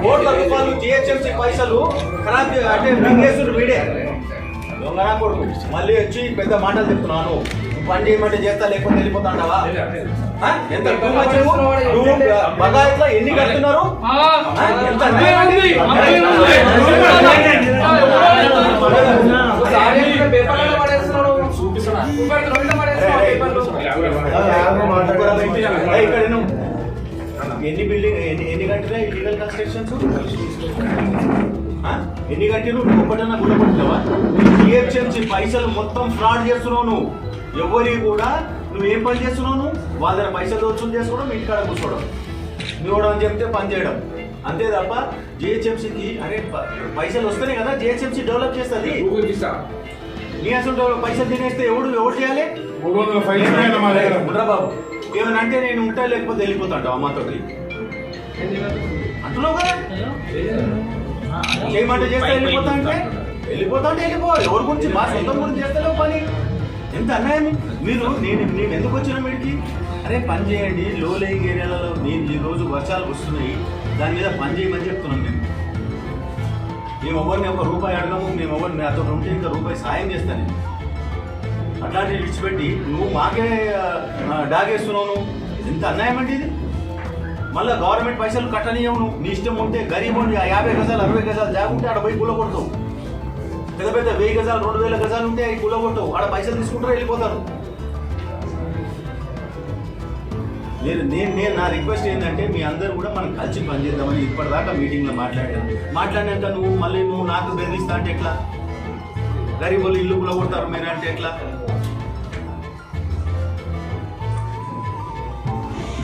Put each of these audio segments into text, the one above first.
కోట్ల రూపాయలు జిహెచ్ఎంసీ పైసలు ఖరాబ్ అంటే మింగేసుడు వీడే దొంగనా కొడుకు. మళ్ళీ వచ్చి పెద్ద మాటలు చెప్తున్నాను. పని చేయమంటే చేస్తా లేకపోతే వెళ్ళిపోతాండవా? ఎంత బగాయిట్లో ఎన్ని కడుతున్నారు? ఎన్ని బిల్డింగ్ ఎన్ని కట్టినా ఇల్లీగల్ కన్స్ట్రక్షన్స్ ఎన్ని కట్టిరు? ఒకటన్నా గుర్తుపట్టినావా? జిహెచ్ఎంసీ పైసలు మొత్తం ఫ్రాడ్ చేస్తున్నావు నువ్వు. ఎవరికి కూడా నువ్వేం పని చేస్తున్నావు? వాళ్ళ దగ్గర పైసలు వసూలు చేసుకోవడం, ఇంటికాడ కూర్చోవడం, నువ్వు అని చెప్తే పని చేయడం అంతే తప్ప జిహెచ్ఎంసీకి అరే పైసలు వస్తేనే కదా జిహెచ్ఎంసీ డెవలప్ చేస్తుంది. నీ అసలు పైసలు తినేస్తే ఎవడు చేయాలి? బాబు ఏమన్నా అంటే నేను ఉంటా లేకపోతే వెళ్ళిపోతాంట అమ్మతోటి అంటున్నావు కదా. చేయమంటే చేస్తే వెళ్ళిపోతా అంటే వెళ్ళిపో. ఎవరి గురించి మా సొంతం గురించి చేస్తలేవు పని. ఎంత అన్యాయం మీరు. నేను ఎందుకు వచ్చినా వీడికి అరే పని చేయండి. లో లేయింగ్ ఏరియాలలో నేను ఈ రోజు వర్షాలు వస్తున్నాయి, దాని మీద పని చేయమని చెప్తున్నాం. మేము ఎవరిని ఒక రూపాయి అడగము. మేము ఎవరిని అతను ఉంటే ఇంకా రూపాయి సాయం చేస్తాను. అట్లాంటివి విడిచిపెట్టి నువ్వు మాకే డాగేస్తున్నావు. ఎంత అన్యాయం అండి ఇది. మళ్ళీ గవర్నమెంట్ పైసలు కట్టనీయవు. నువ్వు నీ ఇష్టం ఉంటే గరీబ్ ఉండి 50 గజాలు 60 గజాలు జాగుంటే ఆడ పోయి కూలగొడతావు. పెద్ద పెద్ద 1000 గజాలు 2000 గజాలు ఉంటే అవి కూలగొట్టవు. ఆడ పైసలు తీసుకుంటారు, వెళ్ళిపోతారు. నేను నా రిక్వెస్ట్ ఏంటంటే మీ అందరూ కూడా మనం కలిసి పనిచేద్దామని ఇప్పటిదాకా మీటింగ్లో మాట్లాడినాక నువ్వు నాకు బెదిరిస్తా అంటే ఎట్లా? గరీబ్ వాళ్ళు ఇల్లు కూలగొడతారు మీరు అంటే ఎట్లా?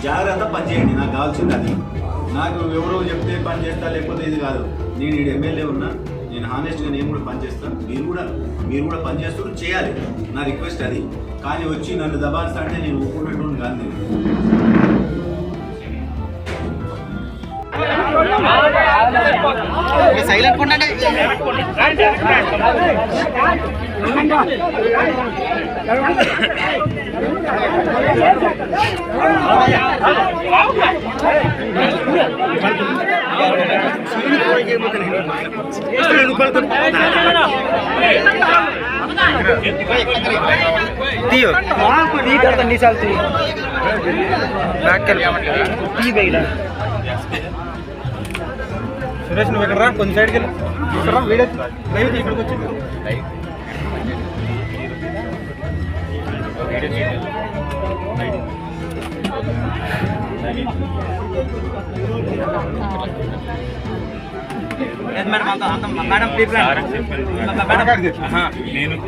జాగ్రత్త పని చేయండి. నాకు కావాల్సింది అది. నాకు ఎవరో చెప్తే పని చేస్తా లేకపోతే ఇది కాదు. నేను ఈ ఎమ్మెల్యే ఉన్నా, నేను హానెస్ట్గా నేను కూడా పని చేస్తాను. మీరు కూడా పని చేస్తూ చేయాలి. నా రిక్వెస్ట్ అది. కానీ వచ్చి నన్ను దబాయిస్తా అంటే నేను ఒప్పుకున్నట్టు కాదు. నేను సైలెంట్ ఉండండి. दियो ती करता नहीं चलती बैक कर ती बेइला సురేష్ నువ్వు ఇక్కడ రా, కొంచెం సైడ్కి వెళ్ళి ఇక్కడ రా. వీడియో లైవ్ ఇక్కడికి వచ్చి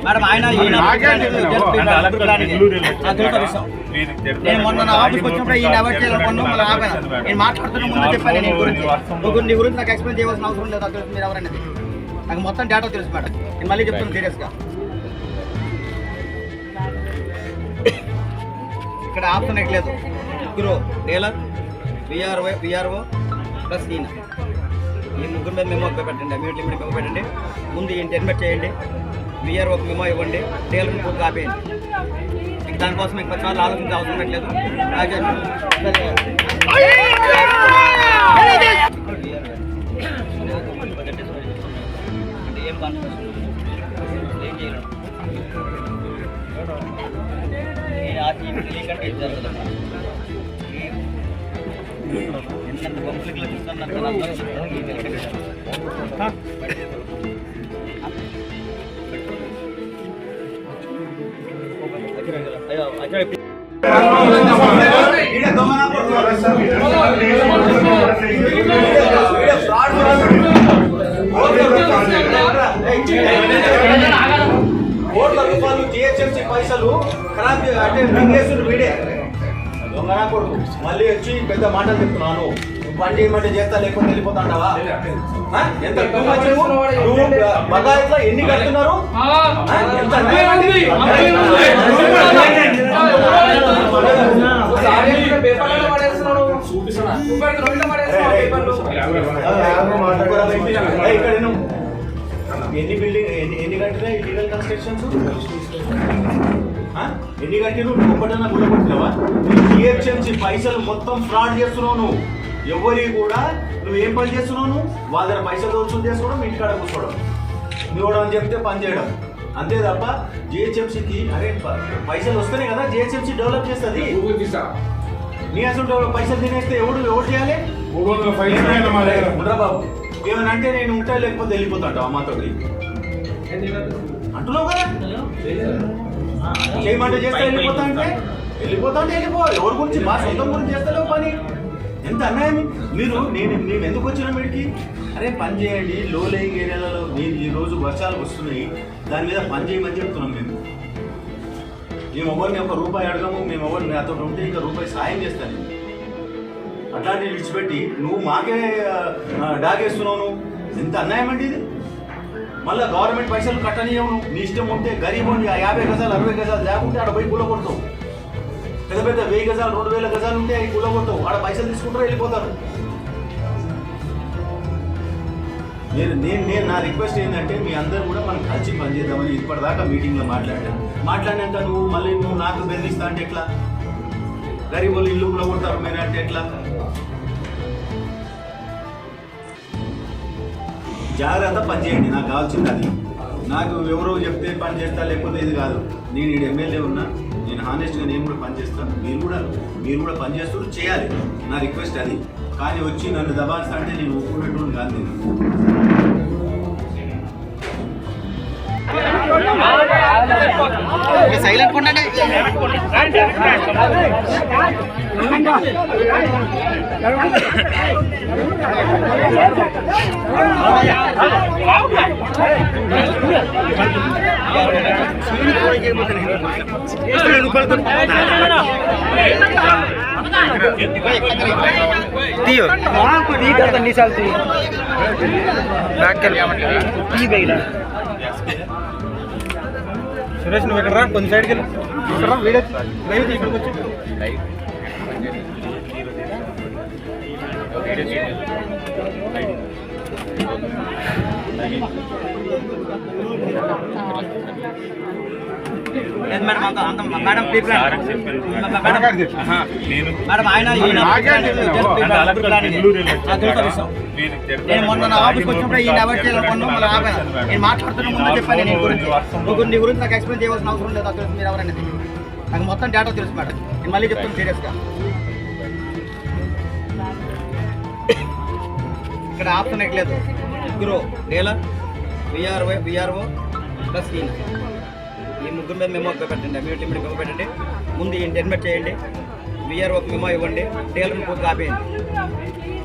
మేడం ఆయన నేను మొన్న నా ఆఫీస్కి వచ్చినప్పుడు ఈయన అవాయిడ్ చేయాలనుకున్నాను. మళ్ళీ ఆపాను. నేను మాట్లాడుతున్న ముందు చెప్పాను. నీ గురించి నాకు ఎక్స్ప్లెయిన్ చేయవలసిన అవసరం లేదు. అది మీరు ఎవరైనా నాకు మొత్తం డేటా తెలుసు మేడం. నేను మళ్ళీ చెప్తాను సీరియస్గా. ఇక్కడ ఆప్షన్ ఎట్లేదు. ముగ్గురు డీలర్, విఆర్ఓ ప్లస్ ఈయన. ఈ ముగ్గురు మీద మెమో పెట్టండి. అమ్యూనిటీ లిమిట్ మెమో పెట్టండి. ముందు ఈయన టెర్మినేట్ చేయండి. విఆర్ఓకి మెమో ఇవ్వండి. డీలర్ని పూర్తి ఆపేయండి. ఇంక దానికోసం మీకు 10 సార్లు ఆలోచించే అవసరం పెట్టలేదు. అంటే ఏం కాన్ఫిడెన్స్ ఏం చేయడం కంటే ఏం జరగదు. ఎంత పబ్లిక్లో చూస్తున్నారు కోట్ల రూపాయలు జిహెచ్ఎంసీ పైసలు ఖరాబ్ అంటే మింగేసుడు వీడే దొంగనా కొడుకు. మళ్ళీ వచ్చి పెద్ద మాటలు చెప్తున్నాను. పని చేయమంటే చేస్తా లేకపోతే వెళ్ళిపోతాండవా? ఎంత బగాయిట్లో ఎన్ని కడుతున్నారు? ఎంత ఇక్కడ ఎన్ని బిల్డింగ్ ఎన్ని కట్టినా ఇల్లీగల్ కన్స్ట్రక్షన్స్ ఎన్ని కట్టిరు? ఒకటన్నా గుర్తుపట్టినావా? జిహెచ్ఎంసీ పైసలు మొత్తం ఫ్రాడ్ చేస్తున్నావు నువ్వు. ఎవరి కూడా నువ్వు ఏం పని చేస్తున్నావు, నువ్వు వాళ్ళ దగ్గర పైసలు వసూలు చేసుకోవడం, మీ ఇంటికాడ కూర్చోవడం, నువ్వు అని చెప్తే పని చేయడం అంతే తప్ప జిహెచ్ఎంసీకి అరే పైసలు వస్తేనే కదా జిహెచ్ఎంసీ డెవలప్ చేస్తుంది. నీ అసలు పైసలు తినేస్తే ఎవరు చేయాలి? బాబు ఏమైనా అంటే నేను ఉంటా లేకపోతే వెళ్ళిపోతాంటావు అమ్మతో అంటున్నావు కదా. చేయమంటే చేస్తే వెళ్ళిపోతా అంటే వెళ్ళిపో. ఎవరి గురించి మా సొంతం గురించి చేస్తలేవు పని. ఎంత అన్యాయం. మేము ఎందుకు వచ్చినాం వీడికి? అరే పని చేయండి, లో లేయింగ్ ఏరియాలలో నేను ఈరోజు వర్షాలు వస్తున్నాయి, దాని మీద పని చేయమని చెప్తున్నాం. మేము ఎవరిని ఒక రూపాయి అడగము, మేము ఎవరిని అతను ఉంటే ఇంకా రూపాయి సాయం చేస్తాను. అట్లాంటివి విడిచిపెట్టి నువ్వు మాకే డాగేస్తున్నావు. నువ్వు ఎంత అన్యాయం అండి ఇది. మళ్ళీ గవర్నమెంట్ పైసలు కట్టనియవు. నువ్వు నీ ఇష్టం ఉంటే గరీబ్ 50 గజాలు 60 గజాలు లేకుంటే ఆడ పోయి కూల కొడతావు. పెద్ద 1000 గజాలు 2000 గజాలు ఉంటే అవి కూల కొడతావు. ఆడ పైసలు తీసుకుంటారు, వెళ్ళిపోతారు. నేను నా రిక్వెస్ట్ ఏంటంటే మీ అందరూ కూడా మనం కలిసి పనిచేద్దామని ఇప్పటిదాకా మీటింగ్లో మాట్లాడినాక నువ్వు నాకు బెదిరిస్తా అంటే ఎట్లా? గరీబ్ వాళ్ళు ఇల్లు కూడా కొడతారు మీరు అంటే ఎట్లా? జాగ్రత్త పని చేయండి. నాకు కావాల్సింది అది. నాకు ఎవరో చెప్తే పని చేస్తా లేకపోతే ఇది కాదు. నేను ఈ ఎమ్మెల్యే ఉన్నా, నేను హానెస్ట్గా నేను కూడా పని చేస్తాను. మీరు కూడా పని చేస్తూ చేయాలి. నా రిక్వెస్ట్ అది. కానీ వచ్చి నన్ను దబాయిస్తా అంటే నేను ఒప్పుకున్నట్టు కాదు. నేను సైలెంట్ ఉండండి. సురేష్ నువ్వు ఎక్కడ రా, కొంచెం సైడ్కి వెళ్ళి వీడియో లైవ్ ఇక్కడికి వచ్చి మేడం నేను మొన్న నా ఆఫీస్కి వచ్చినప్పుడు ఈ అవాయిడ్ చేయాలనుకున్నాను. మళ్ళీ ఆపాను. నేను మాట్లాడుతున్న ముందు చెప్పాను నీ గురించి నాకు ఎక్స్ప్లెయిన్ చేయవలసిన అవసరం లేదు. అసలు మీరు ఎవరైనా నాకు మొత్తం డేటా తెలుసు మేడం. నేను మళ్ళీ చెప్తాను సీరియస్గా. ఇక్కడ ఆప్షన్ ఎట్లేదు. ముగ్గురు డీలర్ విఆర్ఓ ప్లస్ ఈ ముగ్గురు మీద మెమో పెట్టండి. ఇమ్యూనిటీ మీద మెమో పెట్టండి. ముందు ఇంటర్మేట్ చేయండి, విఆర్ఓకి మెమో ఇవ్వండి, డీలర్ని పూర్తిగా ఆపేయండి.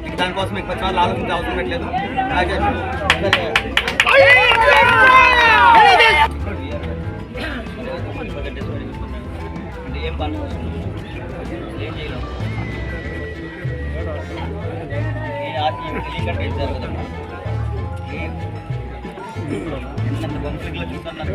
మీకు దానికోసం మీకు 10 సార్లు ఆలోచించే అవసరం పెట్టలేదు. ఏం పని ఏం చేయలేము. కాన్ఫ్లిక్ట్లో చూస్తాను.